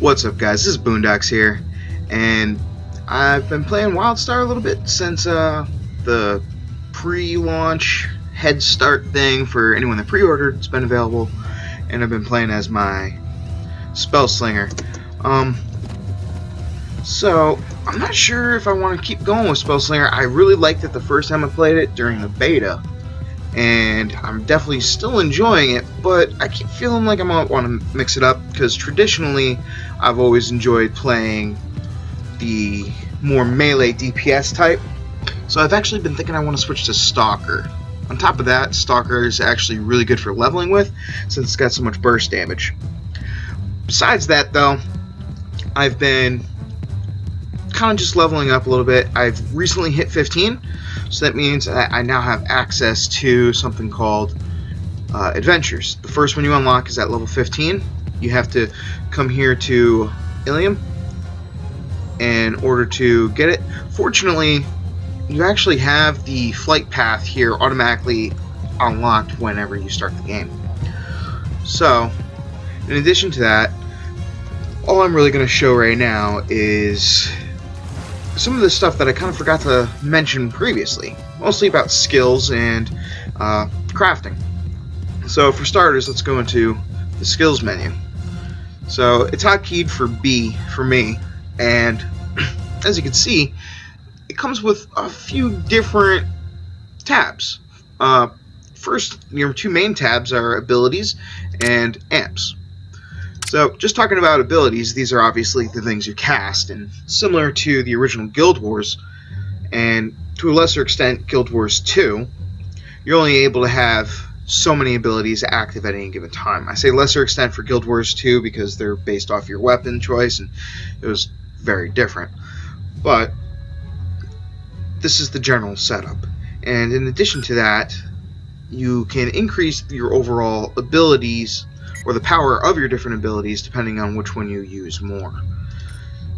What's up, guys? This is Boondocks here, and I've been playing Wildstar a little bit since the pre-launch head start thing for anyone that pre-ordered. It's been available, and I've been playing as my spell slinger. So I'm not sure if I want to keep going with spell slinger. I really liked it the first time I played it during the beta, and I'm definitely still enjoying it, but I keep feeling like I might want to mix it up, because traditionally I've always enjoyed playing the more melee DPS type. So I've actually been thinking I want to switch to Stalker. On top of that, Stalker is actually really good for leveling with, since it's got so much burst damage. Besides that, though, I've been kind of just leveling up a little bit. I've recently hit 15, so that means I now have access to something called adventures. The first one you unlock is at level 15. You have to come here to Ilium in order to get it. Fortunately, you actually have the flight path here automatically unlocked whenever you start the game. So, in addition to that, all I'm really going to show right now is some of the stuff that I kind of forgot to mention previously, mostly about skills and crafting. So for starters, let's go into the skills menu. So it's hotkeyed for B for me, and as you can see, it comes with a few different tabs. First, your two main tabs are abilities and amps. So, just talking about abilities, these are obviously the things you cast, and similar to the original Guild Wars, and to a lesser extent Guild Wars 2, you're only able to have so many abilities active at any given time. I say lesser extent for Guild Wars 2 because they're based off your weapon choice, and it was very different. But this is the general setup. And in addition to that, you can increase your overall abilities, or the power of your different abilities, depending on which one you use more.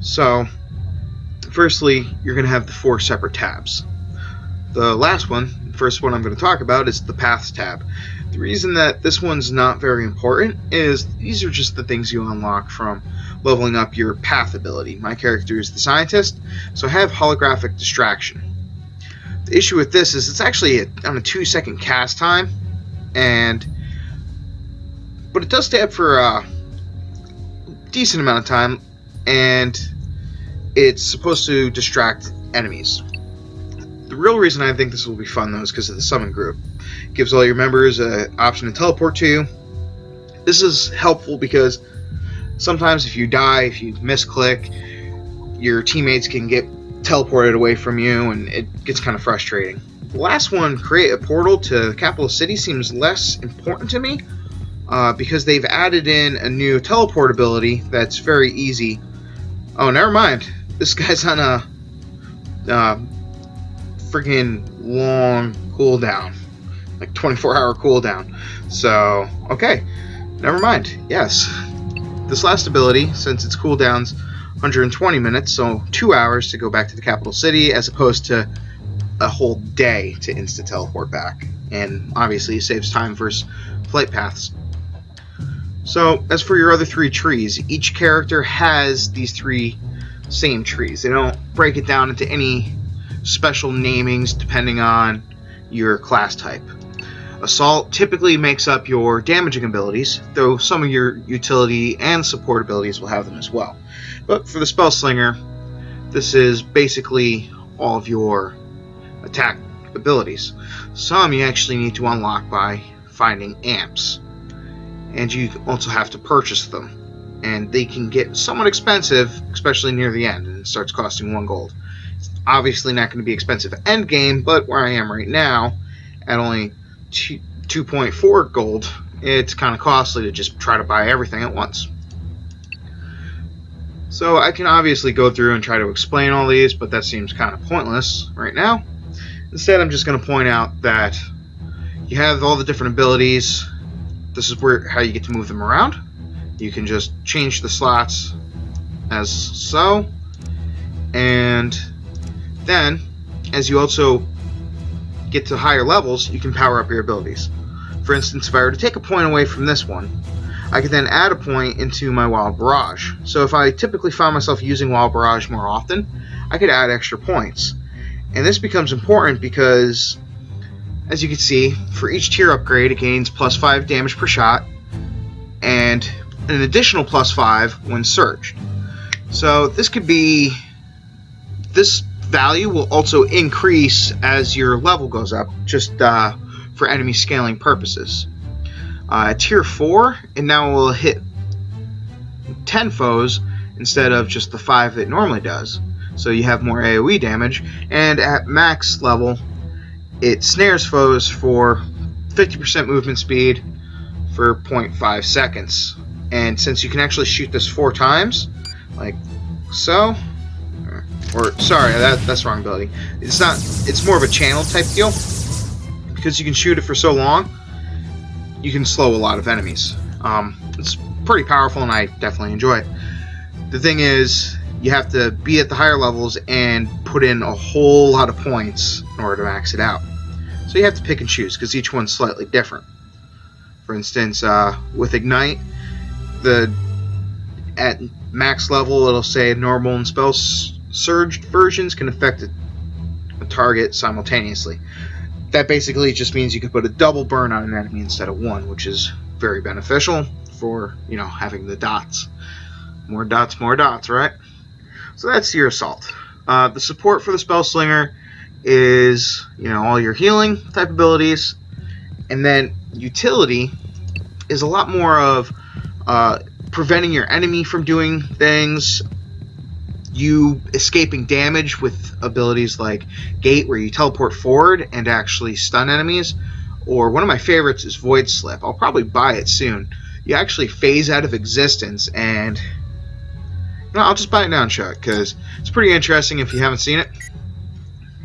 So, firstly, you're going to have the 4 separate tabs. The last one, first one I'm going to talk about, is the Paths tab. The reason that this one's not very important is these are just the things you unlock from leveling up your Path ability. My character is the Scientist, so I have Holographic Distraction. The issue with this is it's actually on a 2-second cast time, but it does stay up for a decent amount of time, and it's supposed to distract enemies. The real reason I think this will be fun, though, is because of the summon group. It gives all your members an option to teleport to you. This is helpful because sometimes if you die, if you misclick, your teammates can get teleported away from you, and it gets kind of frustrating. The last one, create a portal to the capital city, seems less important to me, because they've added in a new teleport ability that's very easy. Oh, never mind. This guy's on a freaking long cooldown, like 24-hour cooldown. So, okay, never mind. Yes, this last ability, since its cooldown's 120 minutes, so 2 hours to go back to the capital city, as opposed to a whole day to insta teleport back, and obviously it saves time versus flight paths. So, as for your other 3 trees, each character has these 3 same trees. They don't break it down into any special namings depending on your class type. Assault typically makes up your damaging abilities, though some of your utility and support abilities will have them as well. But for the Spell Slinger, this is basically all of your attack abilities. Some you actually need to unlock by finding amps, and you also have to purchase them, and they can get somewhat expensive, especially near the end, and it starts costing 1 gold. It's obviously not going to be expensive end game, but where I am right now, at only 2.4 gold, it's kind of costly to just try to buy everything at once. So I can obviously go through and try to explain all these, but that seems kind of pointless right now. Instead, I'm just going to point out that you have all the different abilities. This is how you get to move them around. You can just change the slots as so, and then as you also get to higher levels, you can power up your abilities. For instance, if I were to take a point away from this one, I could then add a point into my Wild Barrage. So if I typically found myself using Wild Barrage more often, I could add extra points. And this becomes important because, as you can see, for each tier upgrade it gains plus 5 damage per shot, and an additional plus 5 when surged. So this value will also increase as your level goes up, just for enemy scaling purposes. At tier 4, it now will hit 10 foes instead of just the 5 it normally does. So you have more AoE damage, and at max level, it snares foes for 50% movement speed for 0.5 seconds. And since you can actually shoot this 4 times, like so, or sorry, that's the wrong ability. It's more of a channel type deal, because you can shoot it for so long, you can slow a lot of enemies. It's pretty powerful, and I definitely enjoy it. The thing is, you have to be at the higher levels and put in a whole lot of points in order to max it out. So you have to pick and choose, because each one's slightly different. For instance, with Ignite, at max level it'll say normal and spell surged versions can affect a target simultaneously. That basically just means you can put a double burn on an enemy instead of one, which is very beneficial for, having the dots. More dots, right? So that's your assault. The support for the spell slinger is, all your healing type abilities, and then utility is a lot more of preventing your enemy from doing things, you escaping damage with abilities like Gate, where you teleport forward and actually stun enemies, or one of my favorites is Void Slip. I'll probably buy it soon. You actually phase out of existence, and I'll just buy it now and show it, because it's pretty interesting if you haven't seen it,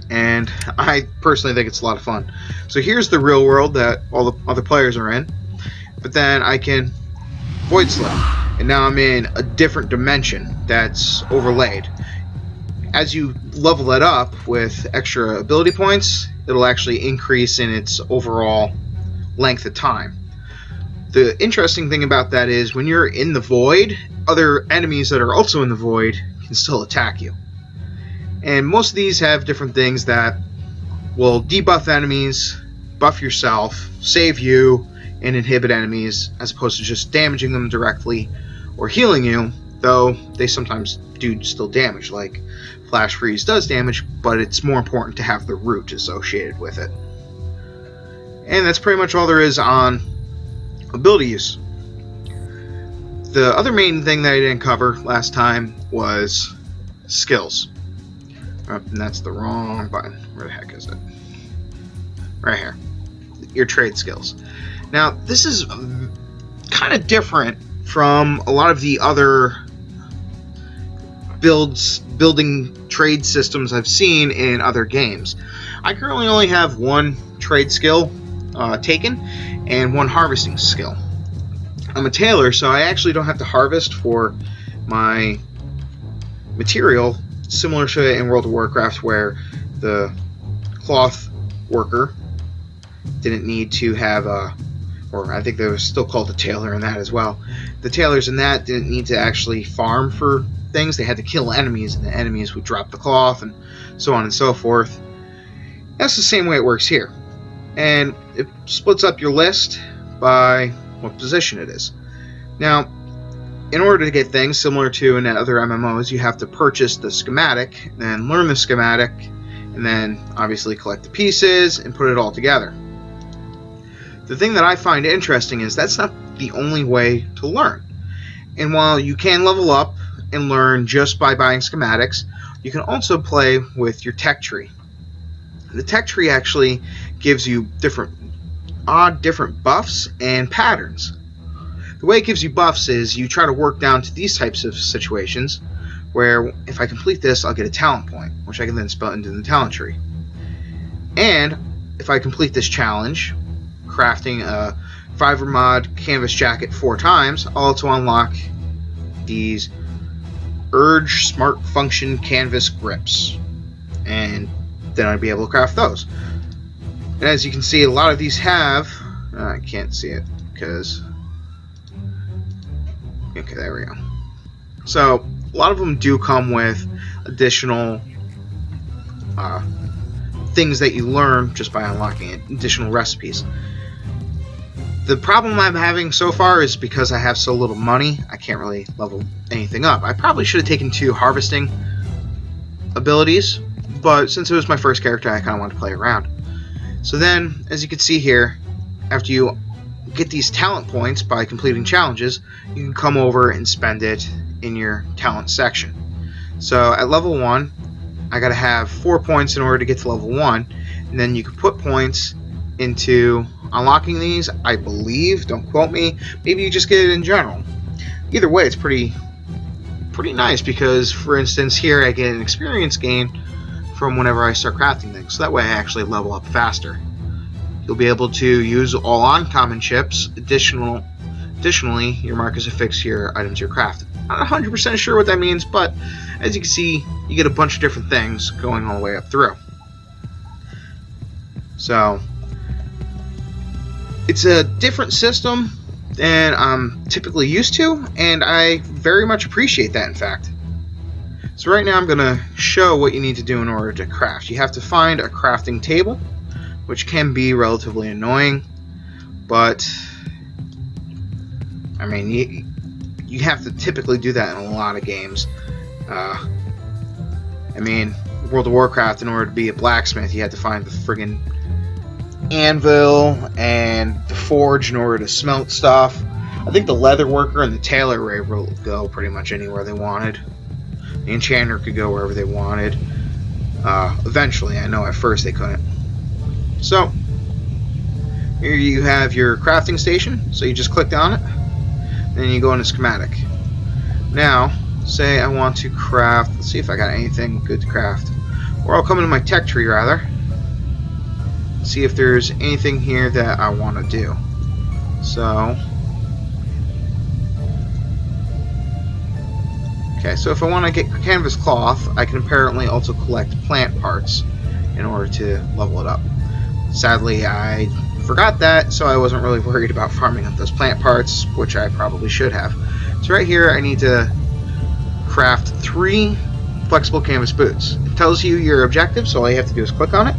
and I personally think it's a lot of fun. So here's the real world that all the other players are in, but then I can Void Slip, and now I'm in a different dimension that's overlaid. As you level it up with extra ability points, it'll actually increase in its overall length of time. The interesting thing about that is when you're in the void, other enemies that are also in the void can still attack you. And most of these have different things that will debuff enemies, buff yourself, save you, and inhibit enemies, as opposed to just damaging them directly or healing you, though they sometimes do still damage, like Flash Freeze does damage, but it's more important to have the root associated with it. And that's pretty much all there is on ability use. The other main thing that I didn't cover last time was skills. And that's the wrong button. Where the heck is it? Right here. Your trade skills. Now, this is kind of different from a lot of the other building trade systems I've seen in other games. I currently only have one trade skill taken and one harvesting skill. I'm a tailor, so I actually don't have to harvest for my material, similar to in World of Warcraft, where the cloth worker didn't need to have or I think they were still called a tailor in that as well. The tailors in that didn't need to actually farm for things. They had to kill enemies, and the enemies would drop the cloth, and so on and so forth. That's the same way it works here. And it splits up your list by what position it is. Now, in order to get things similar to in other MMOs, you have to purchase the schematic, then learn the schematic, and then obviously collect the pieces and put it all together. The thing that I find interesting is that's not the only way to learn. And while you can level up and learn just by buying schematics, you can also play with your tech tree. The tech tree actually gives you different buffs and patterns. The way it gives you buffs is you try to work down to these types of situations, where if I complete this, I'll get a talent point, which I can then spell into the talent tree. And if I complete this challenge, crafting a Fiverr mod canvas jacket 4 times, I'll also unlock these Urge Smart Function canvas grips, and then I'd be able to craft those. And as you can see, a lot of these have I can't see it because Okay, there we go. So a lot of them do come with additional things that you learn just by unlocking it, additional recipes. The problem I'm having so far is because I have so little money, I can't really level anything up. I probably should have taken 2 harvesting abilities, but since it was my first character, I kind of wanted to play around. So then, as you can see here, after you get these talent points by completing challenges, you can come over and spend it in your talent section. So at level 1, I gotta have 4 points in order to get to level 1, and then you can put points into unlocking these, I believe, don't quote me, maybe you just get it in general. Either way, it's pretty nice because, for instance, here I get an experience gain from whenever I start crafting things, so that way I actually level up faster. You'll be able to use all uncommon chips. Additionally, your markers affix your items you're crafting. Not 100% sure what that means, but as you can see, you get a bunch of different things going all the way up through. So it's a different system than I'm typically used to, and I very much appreciate that, in fact. So right now I'm going to show what you need to do in order to craft. You have to find a crafting table, which can be relatively annoying, but I mean, you have to typically do that in a lot of games. I mean, World of Warcraft, in order to be a blacksmith, you had to find the friggin' anvil and the forge in order to smelt stuff. I think the leather worker and the tailor were able to go pretty much anywhere they wanted. The enchanter could go wherever they wanted. Eventually, I know at first they couldn't. So here you have your crafting station. So you just clicked on it, then you go into schematic. Now, say I want to craft. Let's see if I got anything good to craft. Or I'll come into my tech tree rather. See if there's anything here that I want to do. So, okay, so if I want to get canvas cloth, I can apparently also collect plant parts in order to level it up. Sadly, I forgot that, so I wasn't really worried about farming up those plant parts, which I probably should have. So right here, I need to craft 3 flexible canvas boots. It tells you your objective, so all you have to do is click on it.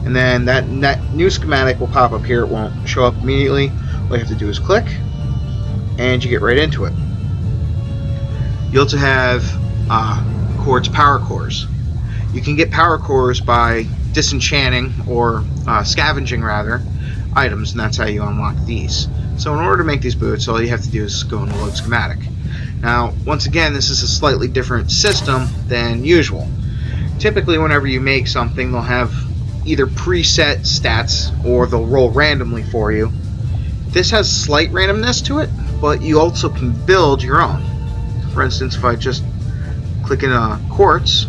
And then that new schematic will pop up here. It won't show up immediately. All you have to do is click, and you get right into it. You also have quartz power cores. You can get power cores by disenchanting or scavenging rather items, and that's how you unlock these. So in order to make these boots, all you have to do is go and load schematic. Now, once again, this is a slightly different system than usual. Typically, whenever you make something, they'll have either preset stats or they'll roll randomly for you. This has slight randomness to it, but you also can build your own. For instance, if I just click in a quartz,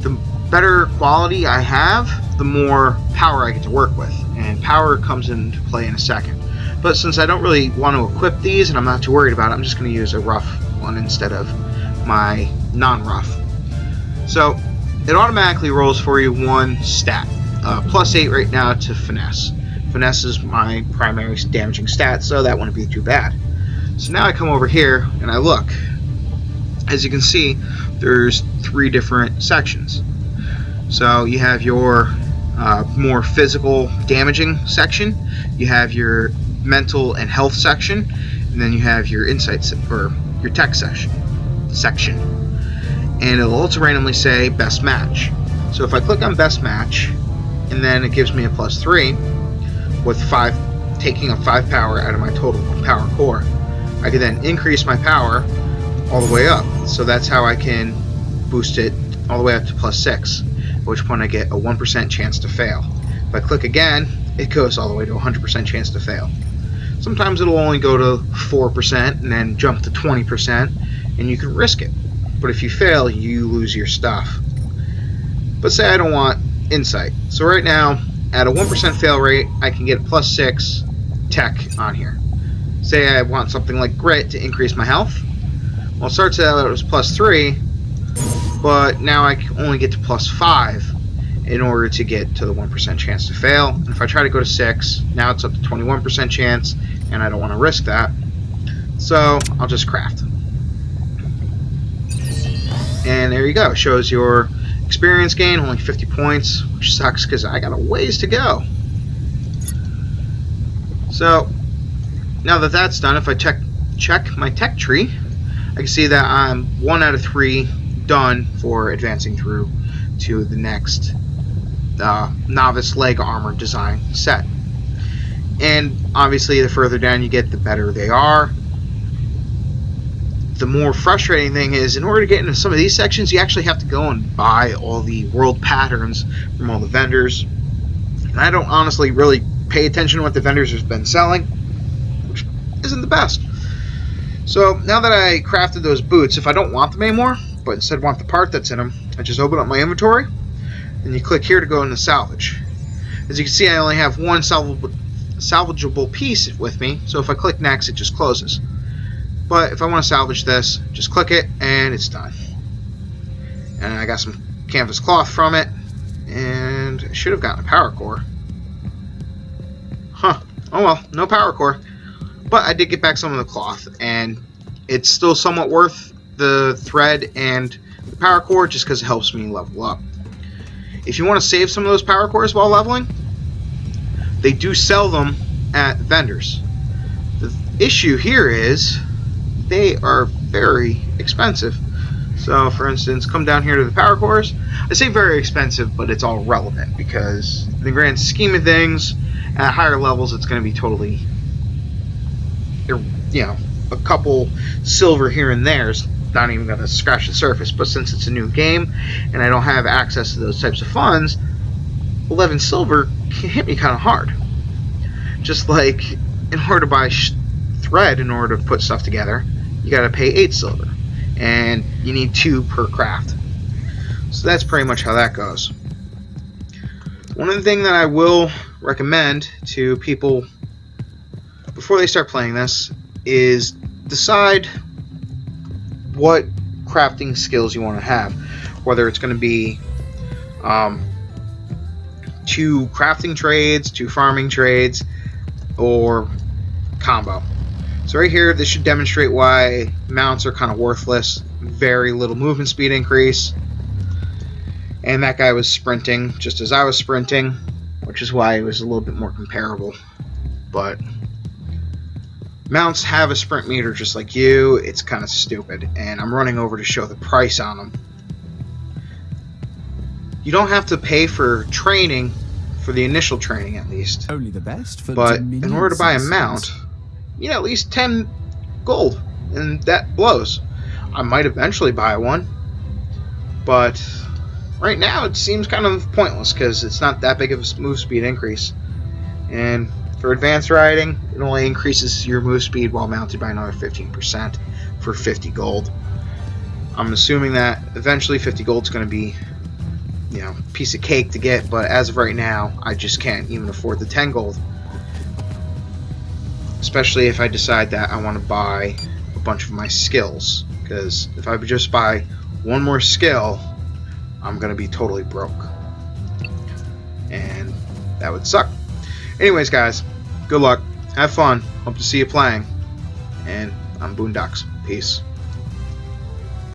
the better quality I have, the more power I get to work with, and power comes into play in a second. But since I don't really want to equip these and I'm not too worried about it, I'm just going to use a rough one instead of my non-rough. So it automatically rolls for you 1 stat. +8 right now to finesse. Finesse is my primary damaging stat, so that wouldn't be too bad. So now I come over here and I look. As you can see, there's 3 different sections. So you have your more physical damaging section, you have your mental and health section, and then you have your insights or your tech section. And it'll also randomly say best match. So if I click on best match, and then it gives me a +3 with 5, taking a 5 power out of my total power core. I can then increase my power all the way up. So that's how I can boost it all the way up to +6, at which point I get a 1% chance to fail. If I click again, it goes all the way to 100% chance to fail. Sometimes it'll only go to 4% and then jump to 20%, and you can risk it. But if you fail, you lose your stuff. But say I don't want insight. So right now, at a 1% fail rate, I can get a +6 tech on here. Say I want something like grit to increase my health. Well, it starts out as +3, but now I only get to +5 in order to get to the 1% chance to fail. And if I try to go to 6, now it's up to 21% chance, and I don't want to risk that. So I'll just craft. And there you go. It shows your experience gain, only 50 points, which sucks because I got a ways to go. So now that that's done, if I check my tech tree, I can see that I'm 1 out of 3 done for advancing through to the next novice leg armor design set. And obviously the further down you get, the better they are. The more frustrating thing is, in order to get into some of these sections, you actually have to go and buy all the world patterns from all the vendors. And I don't honestly really pay attention to what the vendors have been selling, which isn't the best. So now that I crafted those boots, if I don't want them anymore, but instead want the part that's in them, I just open up my inventory, and you click here to go into salvage. As you can see, I only have one salvageable piece with me, so if I click next, it just closes. But if I want to salvage this, just click it, and it's done. And I got some canvas cloth from it, and I should have gotten a power core. Huh. Oh well, no power core. But I did get back some of the cloth, and it's still somewhat worth the thread and the power core just because it helps me level up. If you want to save some of those power cores while leveling, they do sell them at vendors. The issue here is they are very expensive. So for instance, come down here to the power cores. I say very expensive, but it's all relevant because in the grand scheme of things, at higher levels it's going to be totally, you know, a couple silver here and there is not even going to scratch the surface. But since it's a new game and I don't have access to those types of funds, 11 silver can hit me kind of hard. Just like in order to buy thread, in order to put stuff together, you got to pay 8 silver, and you need 2 per craft. So that's pretty much how that goes. One of the things that I will recommend to people before they start playing this is decide what crafting skills you want to have, whether it's going to be 2 crafting trades, 2 farming trades, or combo. So right here, this should demonstrate why mounts are kind of worthless. Very little movement speed increase. And that guy was sprinting just as I was sprinting, which is why it was a little bit more comparable. But mounts have a sprint meter just like you. It's kind of stupid. And I'm running over to show the price on them. You don't have to pay for training, for the initial training at least. Only the best for but in order to buy a mount, you know, at least 10 gold, and that blows. I might eventually buy one, but right now it seems kind of pointless because it's not that big of a move speed increase. And for advanced riding, it only increases your move speed while mounted by another 15% for 50 gold. I'm assuming that eventually 50 gold is going to be, you know, a piece of cake to get, but as of right now, I just can't even afford the 10 gold. Especially if I decide that I want to buy a bunch of my skills, because if I would just buy one more skill, I'm going to be totally broke. And that would suck. Anyways, guys, good luck. Have fun. Hope to see you playing. And I'm Boondocks. Peace.